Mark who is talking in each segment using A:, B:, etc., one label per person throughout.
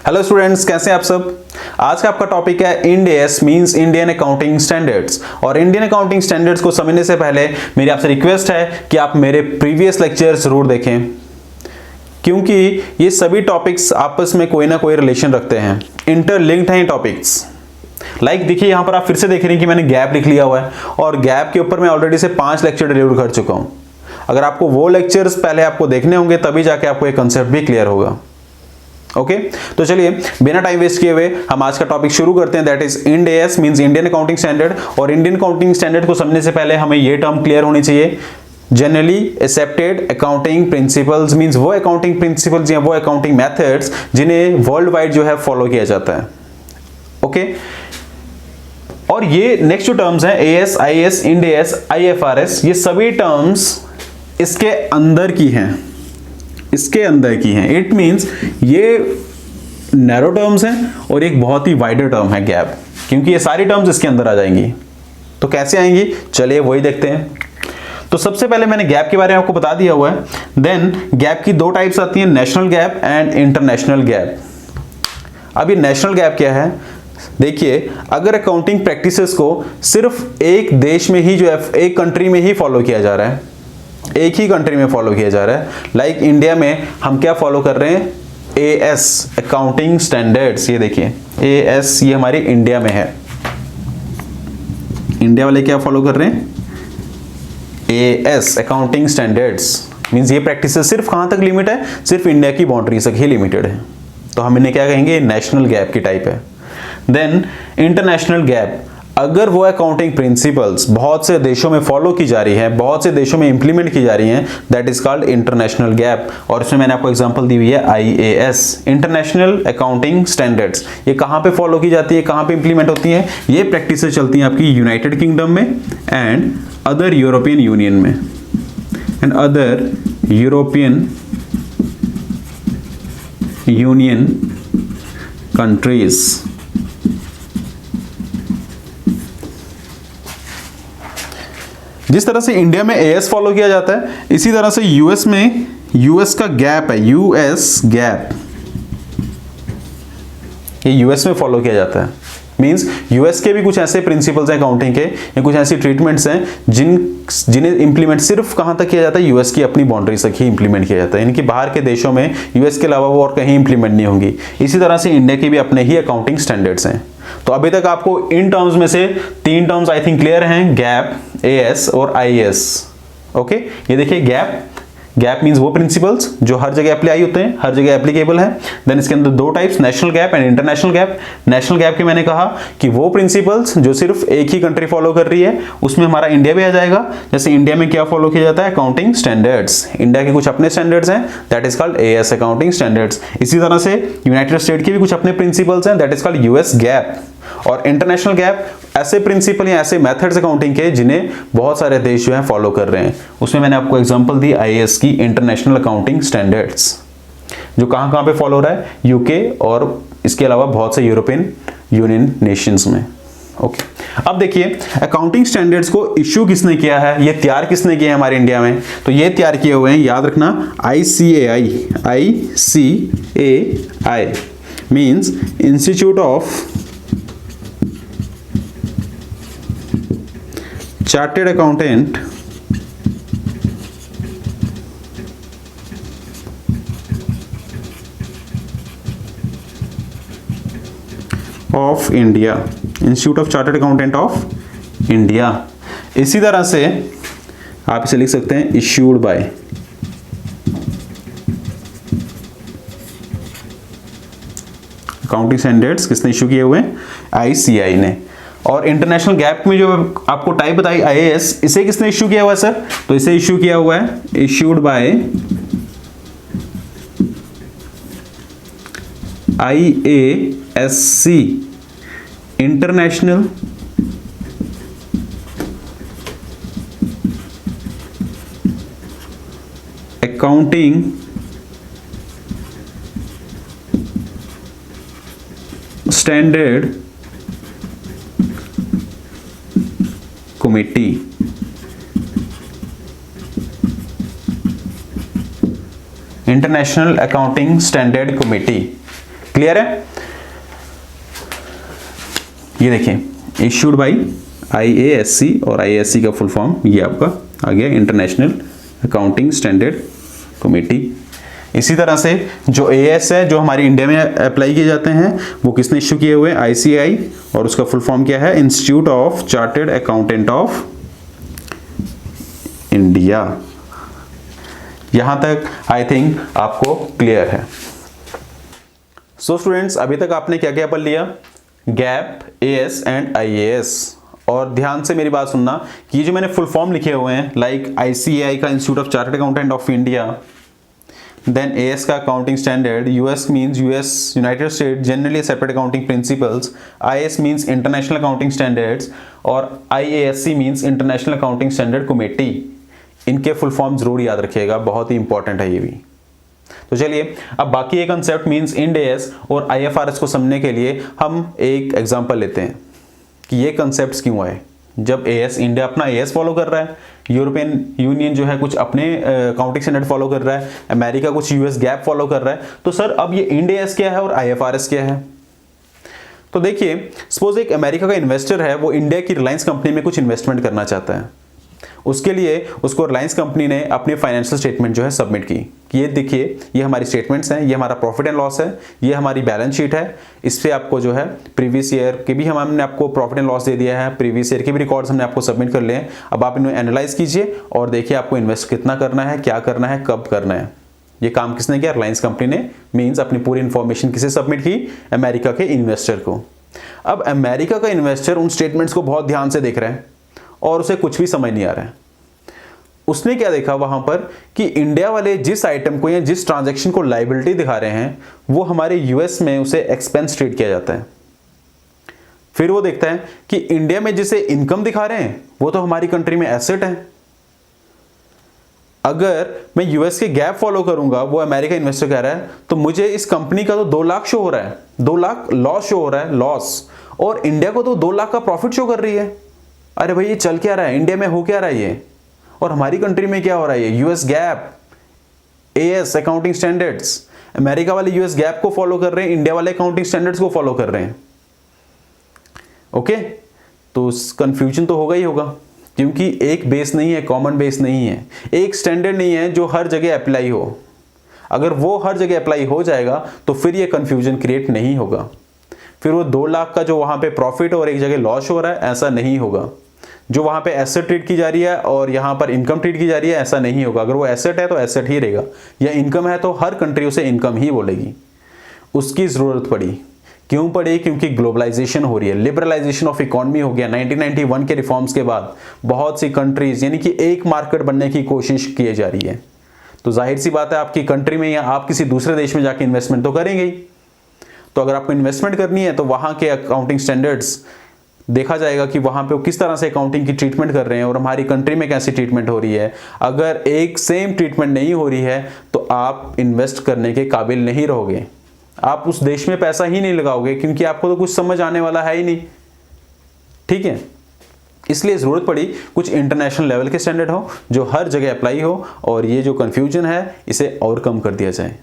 A: Hello students, कैसे हैं आप सब। आज का आपका टॉपिक है Ind AS means Indian accounting standards. और इंडियन अकाउंटिंग स्टैंडर्ड्स को समझने से पहले मेरी आपसे रिक्वेस्ट है कि आप मेरे प्रीवियस लेक्चर जरूर देखें, क्योंकि ये सभी टॉपिक्स आपस में कोई ना कोई रिलेशन रखते हैं, इंटरलिंक्ड हैं ये टॉपिक्स। देखिए यहाँ पर आप फिर से देख रहे हैं कि मैंने गैप लिख लिया हुआ है और गैप के ऊपर मैं ऑलरेडी से 5 लेक्चर डिलीवर कर चुका हूँ। अगर आपको वो लेक्चर्स पहले आपको देखने होंगे तभी जाके आपको ये कंसेप्ट भी क्लियर होगा। ओके तो चलिए बिना टाइम वेस्ट किए हुए हम आज का टॉपिक शुरू करते हैं, that is Ind AS means Indian accounting standard. और इंडियन अकाउंटिंग स्टैंडर्ड को समझने से पहले हमें ये टर्म क्लियर होनी चाहिए, generally accepted accounting principles means वो अकाउंटिंग प्रिंसिपल्स या वो अकाउंटिंग मेथड्स जिन्हें वर्ल्ड वाइड जो है फॉलो किया जाता है। ओके और ये नेक्स्ट जो टर्म्स हैं as, IAS, Ind AS, IFRS, ये सभी टर्म्स इसके अंदर की हैं, इसके अंदर की हैं। इट मींस ये नैरो टर्म्स हैं और एक बहुत ही वाइडर टर्म है गैप, क्योंकि ये सारी टर्म्स इसके अंदर आ जाएंगी। तो कैसे आएंगी, चलिए वही देखते हैं। तो सबसे पहले मैंने गैप के बारे में आपको बता दिया हुआ है। देन गैप की दो टाइप्स आती हैं, national gap and international gap. अब ये नेशनल गैप क्या है, देखिए अगर अकाउंटिंग प्रैक्टिसेस को सिर्फ एक देश में ही जो है, एक कंट्री में ही फॉलो किया जा रहा है, एक ही कंट्री में फॉलो किया जा रहा है, लाइक इंडिया में हम क्या फॉलो कर रहे हैं, एएस अकाउंटिंग स्टैंडर्ड्स। ये देखिए एएस ये हमारी इंडिया में है, इंडिया वाले क्या फॉलो कर रहे हैं, एएस अकाउंटिंग स्टैंडर्ड्स। मींस ये प्रैक्टिसेस सिर्फ कहां तक लिमिट है, सिर्फ इंडिया की बाउंड्री तक ही लिमिटेड है, तो हम इन्हें क्या कहेंगे, नेशनल गैप की टाइप है। देन इंटरनेशनल गैप, अगर वो अकाउंटिंग प्रिंसिपल्स बहुत से देशों में फॉलो की जा रही है, बहुत से देशों में इंप्लीमेंट की जा रही हैं, that is called international gap. और इसमें मैंने आपको एग्जांपल दी हुई है आईएएस, इंटरनेशनल अकाउंटिंग स्टैंडर्ड्स। ये कहां पे फॉलो की जाती है, कहां पे इंप्लीमेंट होती है, ये प्रैक्टिसेस चलती हैं आपकी यूनाइटेड किंगडम में एंड अदर यूरोपियन यूनियन में, and other European union countries. जिस तरह से इंडिया में एएस फॉलो किया जाता है, इसी तरह से यूएस में यूएस का गैप है, यूएस गैप, ये यूएस में फॉलो किया जाता है। मींस यूएस के भी कुछ ऐसे प्रिंसिपल्स हैं अकाउंटिंग के, या कुछ ऐसी ट्रीटमेंट्स हैं जिन्हें इंप्लीमेंट सिर्फ कहां तक किया जाता है, यूएस की अपनी बाउंड्री तक ही इंप्लीमेंट किया जाता है। इनकी बाहर के देशों में यूएस के अलावा वो और कहीं इंप्लीमेंट नहीं होंगी। इसी तरह से इंडिया के भी अपने ही अकाउंटिंग स्टैंडर्ड्स हैं। तो अभी तक आपको इन टर्म्स में से 3 टर्म्स आई थिंक क्लियर हैं, गैप, एएस और आईएएस। ओके ये देखिए गैप मींस वो प्रिंसिपल्स जो हर जगह अप्लाई होते हैं, हर जगह एप्लीकेबल है। देन इसके अंदर 2 types, national gap and international gap. National gap के मैंने कहा कि वो प्रिंसिपल्स जो सिर्फ एक ही कंट्री फॉलो कर रही है, उसमें हमारा इंडिया भी आ जाएगा। जैसे इंडिया में क्या फॉलो किया जाता है, अकाउंटिंग स्टैंडर्ड्स, इंडिया के कुछ अपने स्टैंडर्ड्स हैं, that is called as accounting standards. इसी तरह से यूनाइटेड स्टेट के भी कुछ अपने प्रिंसिपल्स हैं, that is called US gap. और इंटरनेशनल गैप ऐसे प्रिंसिपल या ऐसे मेथड्स अकाउंटिंग के जिन्हें बहुत सारे देश जो हैं फॉलो कर रहे हैं। उसमें मैंने आपको एग्जांपल दी आईएएस की, इंटरनेशनल अकाउंटिंग स्टैंडर्ड्स, जो कहां पे फॉलो हो रहा है, यूके और इसके अलावा बहुत से यूरोपियन यूनियन नेशंस में। ओके अब देखिए अकाउंटिंग स्टैंडर्ड्स को इश्यू किसने किया है, ये तैयार किसने किया है हमारे इंडिया में, तो ये तैयार किए हुए हैं, याद रखना, ICAI, ICAI means institute of chartered accountant of India, institute of chartered accountant of India. इसी तरह से आप इसे लिख सकते हैं इश्यूड बाय, अकाउंटिंग स्टैंडर्ड्स किसने इश्यू किए हुए हैं, आईसीएआई ने। और इंटरनेशनल गैप में जो आपको टाइप बताई आईएएस, इसे किसने इश्यू किया हुआ है सर, तो इसे इश्यू किया हुआ है, issued by IASC, International accounting standard Committee. International accounting standard Committee. Clear है? ये देखें, इश्यूड बाय IASC, और IASC का फुल फॉर्म ये आपका आ गया, इंटरनेशनल अकाउंटिंग स्टैंडर्ड कमेटी। इसी तरह से जो AS है, जो हमारी इंडिया में अप्लाई किए जाते हैं, वो किसने इश्यू किए हुए हैं? ICAI, और उसका फुल फॉर्म क्या है? Institute of Chartered Accountant of India. यहां तक आई थिंक आपको क्लियर है। सो स्टूडेंट्स, अभी तक आपने क्या क्या पढ़ लिया? Gap, AS and IAS। और ध्यान से मेरी बात सुनना कि ये जो मैंने फुल फॉर्म लिखे हुए हैं, लाइक ICAI का Institute of Chartered Accountant of India, then AS का accounting standard, US means US United State generally accepted accounting principles, IAS means international accounting standards, और IASC means international accounting standard committee. इनके full form जरूर याद रखिएगा, बहुत ही important है ये भी। तो चलिए, अब बाकी एक कंसेप्ट मीन्स इंड AS और IFRS को समझने के लिए हम एक एग्जांपल लेते हैं कि ये कंसेप्ट्स क्यों आए। जब AS, इंडिया अपना AS फॉलो कर रहा है, यूरोपियन यूनियन जो है कुछ अपने अकाउंटिंग स्टैंडर्ड फॉलो कर रहा है, अमेरिका कुछ US गैप फॉलो कर रहा है, तो सर अब ये इंड AS क्या है और IFRS क्या है? तो देखिए, सपोज एक अमेरिका का इन्वेस्टर है, वो इंडिया की रिलायंस कंपनी में कुछ इन्वेस्टमेंट करना चाहता है। उसके लिए उसको रिलायंस कंपनी ने अपनी फाइनेंशियल स्टेटमेंट जो है सबमिट की कि ये देखिए, ये हमारी स्टेटमेंट्स हैं, ये हमारा प्रॉफिट एंड लॉस है, ये हमारी बैलेंस शीट है, इस पे आपको जो है प्रीवियस ईयर के भी हमने आपको प्रॉफिट एंड लॉस दे दिया है, प्रीवियस ईयर के भी रिकॉर्ड्स हमने आपको सबमिट कर लिए हैं। अब आप इन्हें एनालाइज कीजिए और देखिए आपको इन्वेस्ट कितना करना है, क्या करना है, कब करना है। ये काम किसने किया? रिलायंस कंपनी ने। मीन्स अपनी पूरी इंफॉर्मेशन किसे सबमिट की? अमेरिका के इन्वेस्टर को। अब अमेरिका का इन्वेस्टर उन स्टेटमेंट्स को बहुत ध्यान से देख रहा है और उसे कुछ भी समझ नहीं आ रहा है। उसने क्या देखा वहां पर कि इंडिया वाले जिस आइटम को या जिस ट्रांजैक्शन को लायबिलिटी दिखा रहे हैं, वो हमारे US में उसे एक्सपेंस ट्रीट किया जाता है। फिर वो देखता है कि इंडिया में जिसे इनकम दिखा रहे हैं, वो तो हमारी कंट्री में एसेट है। अगर मैं US के गैप फॉलो करूंगा, वो अमेरिका इन्वेस्टर कह रहा है, तो मुझे इस कंपनी का तो 2 लाख शो हो रहा है, 2 लाख लॉस शो हो रहा है, लॉस, और इंडिया को तो 2 लाख का प्रॉफिट शो कर रही है। अरे भाई, ये चल क्या रहा है? इंडिया में हो क्या रहा है ये, और हमारी कंट्री में क्या हो रहा है? ये US gap, AS accounting standards, America वाले US गैप को फॉलो कर रहे हैं, इंडिया वाले अकाउंटिंग स्टैंडर्ड्स को फॉलो कर रहे हैं। ओके, तो कंफ्यूजन तो होगा ही होगा, क्योंकि एक बेस नहीं है, कॉमन बेस नहीं है, एक स्टैंडर्ड नहीं है जो हर जगह अप्लाई हो। अगर वो हर जगह अप्लाई हो जाएगा तो फिर ये कंफ्यूजन क्रिएट नहीं होगा। फिर वो 2 लाख का जो वहां पे प्रॉफिट और एक जगह लॉस हो रहा है, ऐसा नहीं होगा। जो वहां पे एसेट ट्रीट की जा रही है और यहां पर इनकम ट्रीट की जा रही है, ऐसा नहीं होगा। अगर वो एसेट है तो एसेट ही रहेगा, या इनकम है तो हर कंट्री उसे इनकम ही बोलेगी। उसकी जरूरत पड़ी, क्यों पड़ी? क्योंकि ग्लोबलाइजेशन हो रही है, लिबरलाइजेशन ऑफ इकोनॉमी हो गया। 1991 के रिफॉर्म्स के बाद बहुत सी कंट्रीज, यानी कि एक मार्केट बनने की कोशिश की जा रही है। तो जाहिर सी बात है, आपकी कंट्री में या आप किसी दूसरे देश में जाके इन्वेस्टमेंट तो करेंगे ही। तो अगर आपको इन्वेस्टमेंट करनी है तो वहां के अकाउंटिंग स्टैंडर्ड्स देखा जाएगा कि वहां पे वो किस तरह से अकाउंटिंग की ट्रीटमेंट कर रहे हैं और हमारी कंट्री में कैसी ट्रीटमेंट हो रही है। अगर एक सेम ट्रीटमेंट नहीं हो रही है तो आप इन्वेस्ट करने के काबिल नहीं रहोगे, आप उस देश में पैसा ही नहीं लगाओगे, क्योंकि आपको तो कुछ समझ आने वाला है ही नहीं। ठीक है, इसलिए जरूरत पड़ी कुछ इंटरनेशनल लेवल के स्टैंडर्ड हो जो हर जगह अप्लाई हो, और ये जो कंफ्यूजन है इसे और कम कर दिया जाए।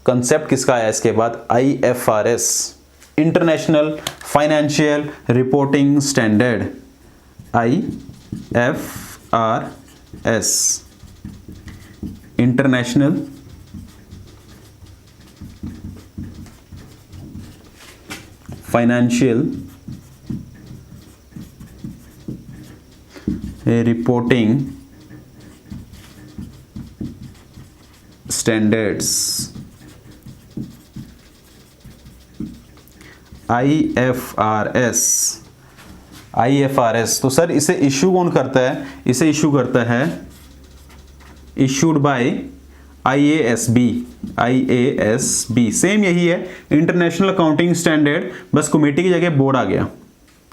A: कंसेप्ट किसका आया इसके बाद? IFRS, international financial reporting standard, IFRS, international financial reporting standards, IFRS। तो सर इसे इशू कौन करता है? इसे इशू करता है इशूड बाय IASB। सेम यही है, इंटरनेशनल अकाउंटिंग स्टैंडर्ड, बस कमेटी की जगह बोर्ड आ गया।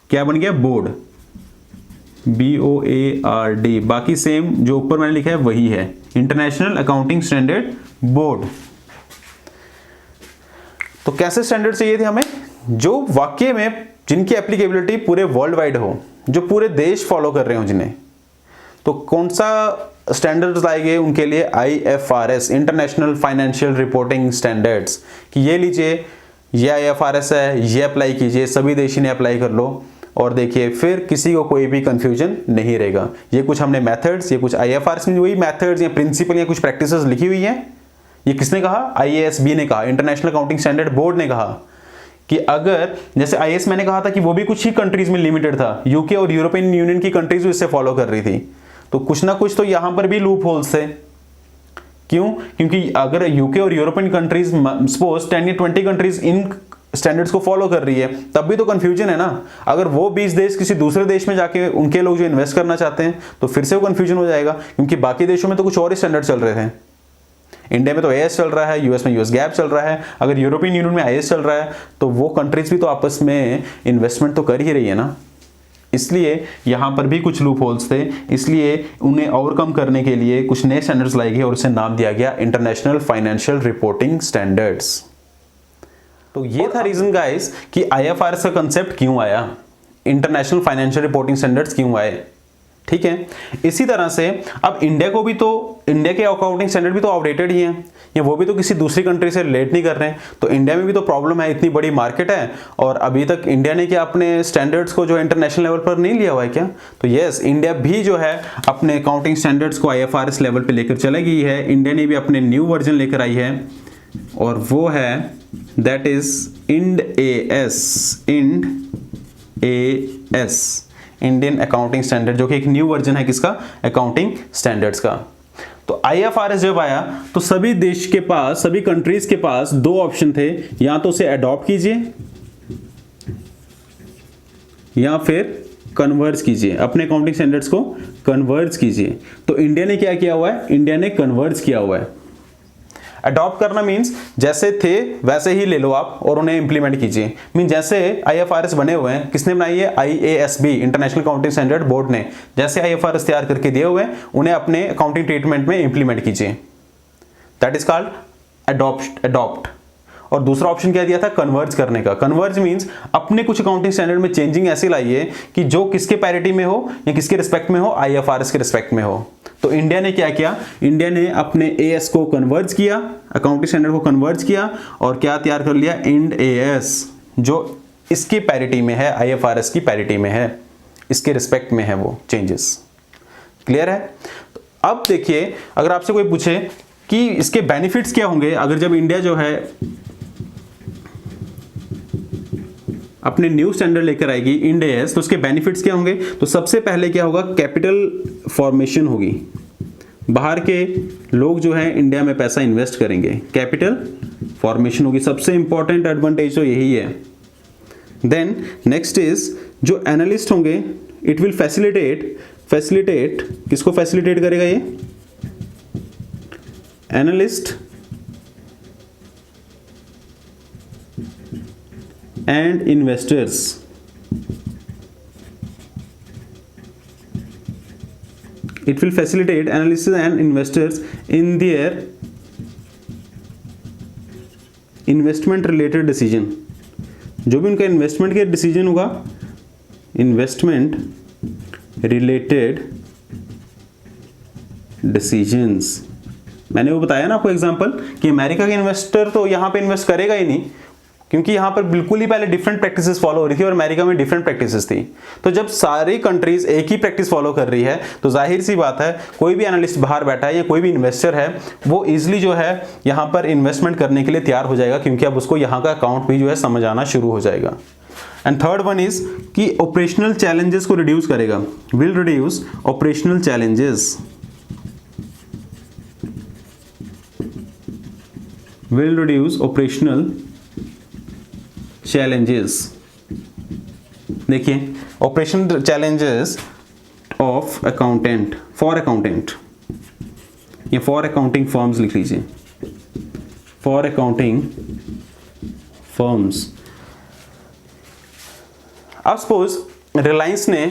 A: क्या बन गया? Board, BOARD। बाकी सेम जो ऊपर मैंने लिखा है वही है, इंटरनेशनल अकाउंटिंग स्टैंडर्ड बोर्ड। तो कैसे स्टैंडर्ड चाहिए थे हमें? जो वाकई में जिनकी एप्लीकेबिलिटी पूरे वर्ल्ड वाइड हो, जो पूरे देश फॉलो कर रहे हो जिन्हें। तो कौन सा स्टैंडर्ड्स लाएंगे उनके लिए? IFRS, international financial reporting standards. कि ये लीजिए, ये IFRS है, ये अप्लाई कीजिए, सभी देश ने अप्लाई कर लो और देखिए फिर किसी को कोई भी कंफ्यूजन नहीं रहेगा। ये कुछ हमने मेथड्स, ये कुछ IFRS में वही मेथड्स या प्रिंसिपल या कुछ प्रैक्टिसेस लिखी हुई हैं। ये किसने कहा? IASB ने कहा, इंटरनेशनल अकाउंटिंग स्टैंडर्ड बोर्ड ने कहा कि अगर जैसे IAS मैंने कहा था कि वो भी कुछ ही कंट्रीज में लिमिटेड था, यूके और यूरोपियन यूनियन की कंट्रीज इससे फॉलो कर रही थी, तो कुछ ना कुछ तो यहां पर भी लूप होल्स थे। क्यों? क्योंकि अगर यूके और यूरोपियन कंट्रीज सपोज 10 या 20 कंट्रीज इन स्टैंडर्ड्स को फॉलो कर रही है, तब भी तो कंफ्यूजन है ना। अगर वो 20 देश किसी दूसरे देश में जाके उनके लोग जो इन्वेस्ट करना चाहते हैं तो फिर से वो कंफ्यूजन हो जाएगा, क्योंकि बाकी देशों में तो कुछ और ही स्टैंडर्ड चल रहे थे। इंडिया में तो AS चल रहा है, यूएस में यूएस गैप चल रहा है, अगर यूरोपियन यूनियन में IAS चल रहा है तो वो कंट्रीज भी तो आपस में इन्वेस्टमेंट तो कर ही रही है ना। इसलिए यहां पर भी कुछ लूप होल्स थे, इसलिए उन्हें ओवरकम करने के लिए कुछ नए स्टैंडर्ड्स लाए गए और उसे नाम दिया गया इंटरनेशनल फाइनेंशियल रिपोर्टिंग स्टैंडर्ड्स। तो ये था रीजन गाइस कि IFRS का कंसेप्ट क्यों आया, इंटरनेशनल फाइनेंशियल रिपोर्टिंग स्टैंडर्ड्स क्यों आए। ठीक है, इसी तरह से अब इंडिया को भी तो, इंडिया के अकाउंटिंग स्टैंडर्ड भी तो आउटडेटेड ही हैं, या वो भी तो किसी दूसरी कंट्री से रिलेट नहीं कर रहे हैं, तो इंडिया में भी तो प्रॉब्लम है, इतनी बड़ी मार्केट है और अभी तक इंडिया ने क्या अपने स्टैंडर्ड्स को जो इंटरनेशनल लेवल पर नहीं लिया हुआ है क्या? तो यस, इंडिया भी जो है अपने अकाउंटिंग स्टैंडर्ड्स को IFRS लेवल पर लेकर चली गई है। इंडिया ने भी अपने न्यू वर्जन लेकर आई है और वो है that is IND AS, Indian accounting standard, जो कि एक न्यू वर्जन है किसका? अकाउंटिंग स्टैंडर्ड्स का। तो IFRS जब आया तो सभी देश के पास, सभी कंट्रीज के पास दो ऑप्शन थे, या तो उसे अडॉप्ट कीजिए या फिर कन्वर्ज कीजिए, अपने अकाउंटिंग स्टैंडर्ड्स को कन्वर्ज कीजिए। तो इंडिया ने क्या किया हुआ है? इंडिया ने कन्वर्ज किया हुआ है। अडॉप्ट करना मीन्स जैसे थे वैसे ही ले लो आप और उन्हें इंप्लीमेंट कीजिए। मीन जैसे IFRS बने हुए हैं, किसने बनाई है? IASB, international accounting standard board ने। जैसे IFRS तैयार करके दिए हुए हैं, उन्हें अपने अकाउंटिंग ट्रीटमेंट में इंप्लीमेंट कीजिए। That is called adopt. और दूसरा ऑप्शन क्या दिया था? कन्वर्ज करने का। कन्वर्ज मींस अपने कुछ अकाउंटिंग स्टैंडर्ड में चेंजिंग ऐसी लाइए कि जो किसके पैरिटी में हो या किसके रिस्पेक्ट में हो? IFRS के रिस्पेक्ट में हो। तो इंडिया ने क्या किया? इंडिया ने अपने AS को कन्वर्ज किया, अकाउंटिंग स्टैंडर्ड को कन्वर्ज किया और क्या तैयार कर लिया? IND AS, जो इसकी पैरिटी में है, IFRS की पैरिटी में है, इसके रिस्पेक्ट में है वो चेंजेस। क्लियर है? तो अब देखिए, अगर आपसे कोई पूछे कि इसके बेनिफिट्स क्या होंगे अगर जब इंडिया जो है अपने न्यू स्टैंडर्ड लेकर आएगी IND AS, तो उसके बेनिफिट्स क्या होंगे? तो सबसे पहले क्या होगा? कैपिटल फॉर्मेशन होगी, बाहर के लोग जो है इंडिया में पैसा इन्वेस्ट करेंगे, कैपिटल फॉर्मेशन होगी। सबसे इंपॉर्टेंट एडवांटेज तो यही है। देन नेक्स्ट इज जो एनालिस्ट होंगे, इट विल फैसिलिटेट किसको फैसिलिटेट करेगा? ये analyst and investors it will facilitate analysts and investors in their investment related decision। जो भी उनका इन्वेस्टमेंट के डिसीजन होगा, इन्वेस्टमेंट रिलेटेड डिसीजंस, मैंने वो बताया ना आपको एग्जांपल कि अमेरिका के इन्वेस्टर तो यहाँ पे इन्वेस्ट करेगा ही नहीं, क्योंकि यहाँ पर बिल्कुल ही पहले डिफरेंट प्रैक्टिसेस फॉलो हो रही थी और अमेरिका में डिफरेंट प्रैक्टिसेस थी। तो जब सारी कंट्रीज एक ही प्रैक्टिस फॉलो कर रही है तो जाहिर सी बात है कोई भी एनालिस्ट बाहर बैठा है या कोई भी इन्वेस्टर है वो इजीली जो है यहाँ पर इन्वेस्टमेंट करने के लिए तैयार हो जाएगा, क्योंकि अब उसको यहाँ का अकाउंट भी जो है समझ आना शुरू हो जाएगा। एंड थर्ड वन इज कि ऑपरेशनल चैलेंजेस को रिड्यूस करेगा, will reduce operational challenges, will reduce operational challenges. देखिए, operational challenges of accountant, for accountant या फॉर अकाउंटिंग फर्म्स लिख लीजिए, फॉर अकाउंटिंग फर्म्स। अब सपोज रिलायंस ने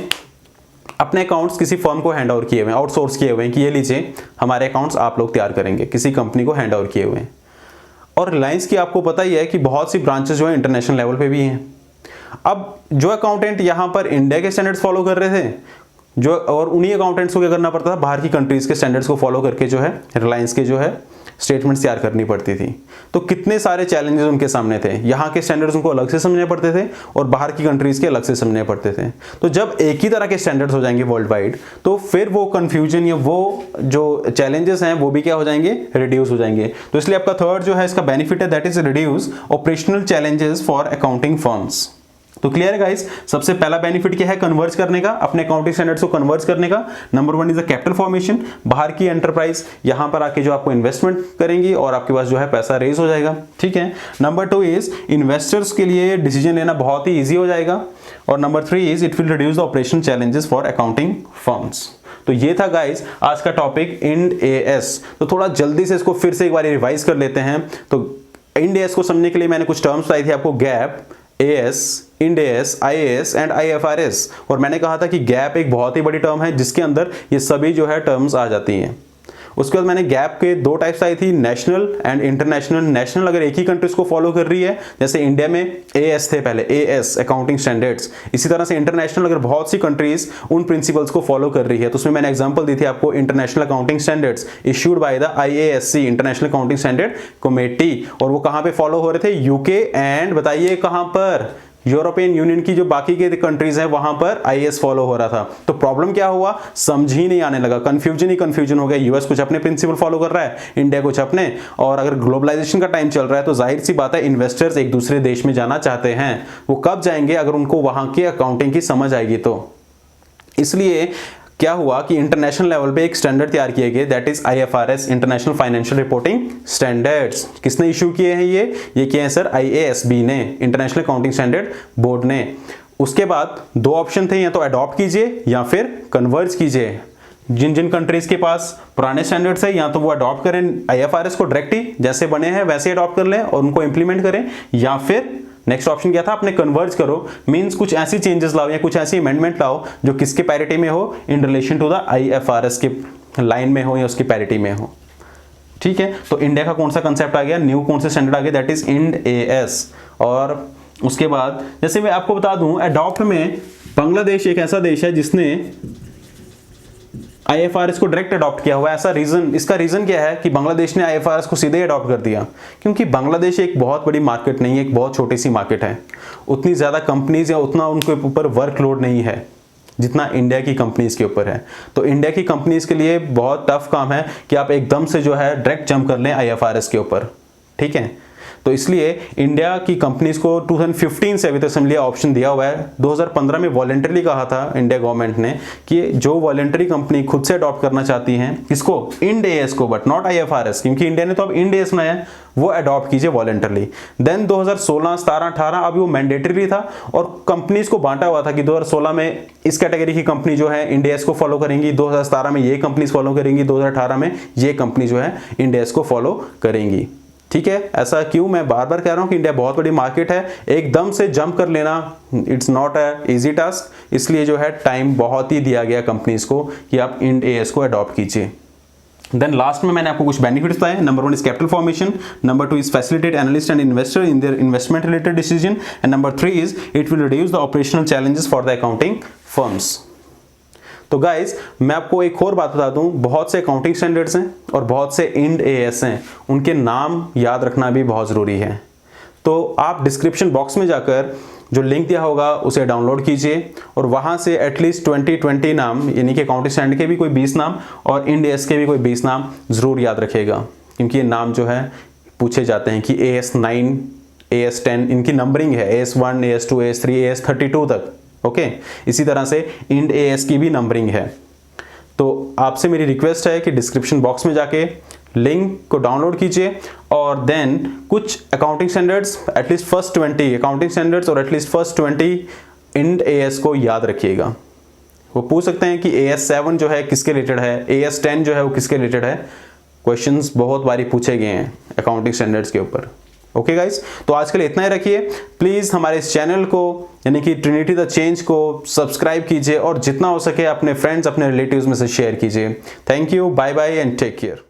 A: अपने अकाउंट्स किसी फर्म को हैंड ओवर किए हुए हैं, आउटसोर्स किए हुए हैं कि ये लीजिए हमारे अकाउंट्स आप लोग तैयार करेंगे, किसी कंपनी को हैंड ओवर किए हुए हैं। और रिलायंस की आपको पता ही है कि बहुत सी ब्रांचेस जो है इंटरनेशनल लेवल पे भी हैं। अब जो अकाउंटेंट यहाँ पर इंडिया के स्टैंडर्ड्स फॉलो कर रहे थे, जो और उन्हीं अकाउंटेंट्स को क्या करना पड़ता था? बाहर की कंट्रीज के स्टैंडर्ड्स को फॉलो करके जो है रिलायंस के जो है स्टेटमेंट्स तैयार करनी पड़ती थी। तो कितने सारे चैलेंजेस उनके सामने थे। यहाँ के स्टैंडर्ड्स उनको अलग से समझने पड़ते थे और बाहर की कंट्रीज के अलग से समझने पड़ते थे। तो जब एक ही तरह के स्टैंडर्ड्स हो जाएंगे वर्ल्ड वाइड, तो फिर वो कंफ्यूजन या वो जो चैलेंजेस हैं वो भी क्या हो जाएंगे, रिड्यूस हो जाएंगे। तो इसलिए आपका थर्ड जो है इसका बेनिफिट है, that is reduce operational challenges for accounting firms. तो क्लियर है गाइस, सबसे पहला बेनिफिट क्या है, कन्वर्ज करने का, अपने अकाउंटिंग स्टैंडर्ड्स को कन्वर्ज करने का। Number 1 is the capital formation, बाहर की एंटरप्राइज यहां पर आके जो आपको इन्वेस्टमेंट करेंगी और आपके पास जो है पैसा रेज हो जाएगा, ठीक है। नंबर 2 इज इन्वेस्टर्स के लिए डिसीजन लेना बहुत ही ईजी हो जाएगा। और number 3 is it will reduce the operational challenges for accounting firms. तो ये था गाइस आज का टॉपिक इंड एएस। तो थोड़ा जल्दी से इसको फिर से एक बार रिवाइज कर लेते हैं। तो इंड एएस को समझने के लिए मैंने कुछ टर्म्स बताई थी आपको, gap, as, Ind AS, IAS and IFRS. और मैंने कहा था कि गैप एक बहुत ही बड़ी टर्म है जिसके अंदर ये सभी जो है टर्म्स आ जाती हैं। उसके बाद मैंने गैप के 2 टाइप्स आई थी, नेशनल एंड इंटरनेशनल। नेशनल अगर एक ही कंट्रीज को फॉलो कर रही है, जैसे इंडिया में एएस थे पहले, एएस अकाउंटिंग स्टैंडर्ड्स। इसी तरह से इंटरनेशनल अगर बहुत सी कंट्रीज उन प्रिंसिपल्स को फॉलो कर रही है, तो उसमें मैंने एग्जांपल दी थी आपको, International accounting Standards issued by the IASC, International accounting standard Committee. और वो कहां पे फॉलो हो रहे थे, यूके एंड बताइए कहां पर, यूरोपियन यूनियन की जो बाकी के कंट्रीज हैं वहां पर आईएएस फॉलो हो रहा था। तो प्रॉब्लम क्या हुआ, समझ ही नहीं आने लगा, कंफ्यूजन हो गया। यूएस कुछ अपने प्रिंसिपल फॉलो कर रहा है, इंडिया कुछ अपने, और अगर ग्लोबलाइजेशन का टाइम चल रहा है तो जाहिर सी बात है इन्वेस्टर्स एक दूसरे देश में जाना चाहते हैं। वो कब जाएंगे, अगर उनको वहां की अकाउंटिंग की समझ आएगी तो। इसलिए क्या हुआ कि इंटरनेशनल लेवल पे एक स्टैंडर्ड तैयार किए गए, that is IFRS, international financial reporting standards. किसने इशू किए हैं ये किए हैं सर, आईएएसबी ने, इंटरनेशनल अकाउंटिंग स्टैंडर्ड बोर्ड ने। उसके बाद 2 ऑप्शन थे, या तो अडॉप्ट कीजिए या फिर कन्वर्ज कीजिए। जिन जिन कंट्रीज के पास पुराने स्टैंडर्ड्स है, या तो वो अडॉप्ट करें आईएफआरएस को डायरेक्टली जैसे बने हैं वैसे अडॉप्ट कर लें और उनको इंप्लीमेंट करें, या फिर नेक्स्ट ऑप्शन क्या था, अपने कन्वर्ज करो, मींस कुछ ऐसी चेंजेस लाओ या कुछ ऐसी अमेंडमेंट लाओ जो किसके पैरिटी में हो, in relation to the IFRS के लाइन में हो या उसकी पैरिटी में हो, ठीक है। तो इंडिया का कौन सा कंसेप्ट आ गया, न्यू कौन सा स्टैंडर्ड आ गया, दैट इज इंड एएस। और उसके बाद जैसे मैं आपको बता दूं, अडॉप्ट में बांग्लादेश एक ऐसा देश है जिसने आईएफआरएस को डायरेक्ट अडॉप्ट किया हुआ है। ऐसा रीजन, इसका रीजन क्या है कि बांग्लादेश ने आईएफआरएस को सीधे अडॉप्ट कर दिया, क्योंकि बांग्लादेश एक बहुत बड़ी मार्केट नहीं है, एक बहुत छोटी सी मार्केट है। उतनी ज्यादा कंपनीज या उतना उनके ऊपर वर्कलोड नहीं है जितना इंडिया की कंपनीज के ऊपर है। तो इंडिया की कंपनीज के लिए बहुत टफ काम है कि आप एकदम से जो है डायरेक्ट जंप कर लें आईएफआरएस के ऊपर, ठीक है। तो इसलिए इंडिया की कंपनीज को 2015 से अभी तक असेंबली ऑप्शन दिया हुआ है। 2015 में वॉलंटरी कहा था इंडिया गवर्नमेंट ने कि जो वॉलंटरी कंपनी खुद से अडॉप्ट करना चाहती हैं किसको, इंड एएस को, बट नॉट आईएफआरएस, क्योंकि इंडिया ने तो अब इंड एएस बनाया है, वो अडॉप्ट कीजिए वॉलंटरली। देन 2016, 17, 18 अभी वो मैंडेटरी था और कंपनीज को बांटा हुआ था कि 2016 में इस कैटेगरी की कंपनी जो है इंड एएस को फॉलो करेंगी, 2017 में ये कंपनीज फॉलो करेंगी, 2018 में ये कंपनी जो है इंड एएस को फॉलो करेंगी, ठीक है। ऐसा क्यों, मैं बार बार कह रहा हूं कि इंडिया बहुत बड़ी मार्केट है, एकदम से जंप कर लेना it's not a easy task. इसलिए जो है टाइम बहुत ही दिया गया कंपनीज को कि आप इंड एएस को अडॉप्ट कीजिए। देन लास्ट में मैंने आपको कुछ बेनिफिट्स बताए। Number 1 is capital formation, number 2 is facilitate analyst and investor in their investment related decision, and number 3 is it will reduce the operational challenges for the accounting firms. तो guys मैं आपको एक और बात बता दूं, बहुत से अकाउंटिंग स्टैंडर्ड्स हैं और बहुत से इंड एएस हैं, उनके नाम याद रखना भी बहुत ज़रूरी है। तो आप डिस्क्रिप्शन बॉक्स में जाकर जो लिंक दिया होगा उसे डाउनलोड कीजिए और वहाँ से एटलीस्ट 20 नाम, यानी कि अकाउंटिंग स्टैंडर्ड के भी कोई 20 नाम और इंड एएस के भी कोई 20 नाम ज़रूर याद रखिएगा, क्योंकि ये नाम जो है पूछे जाते हैं कि AS9, AS10 इनकी नंबरिंग है, AS1, AS2, AS3, AS32 तक, ओके। इसी तरह से इंड एएस की भी नंबरिंग है। तो आपसे मेरी रिक्वेस्ट है कि डिस्क्रिप्शन बॉक्स में जाके लिंक को डाउनलोड कीजिए और देन कुछ accounting standards, at least first 20 accounting standards और एटलीस्ट फर्स्ट 20 इंड एएस को याद रखिएगा। वो पूछ सकते हैं कि AS7 जो है किसके रिलेटेड है, AS10 जो है वो किसके रिलेटेड है। क्वेश्चंस बहुत बारी पूछे गए हैं अकाउंटिंग स्टैंडर्ड्स के ऊपर। ओके गाइस, तो आज के लिए इतना ही रखिए। प्लीज़ हमारे इस चैनल को यानी कि ट्रिनिटी द चेंज को सब्सक्राइब कीजिए और जितना हो सके अपने फ्रेंड्स, अपने रिलेटिव्स में से शेयर कीजिए। Thank you, bye bye and take care.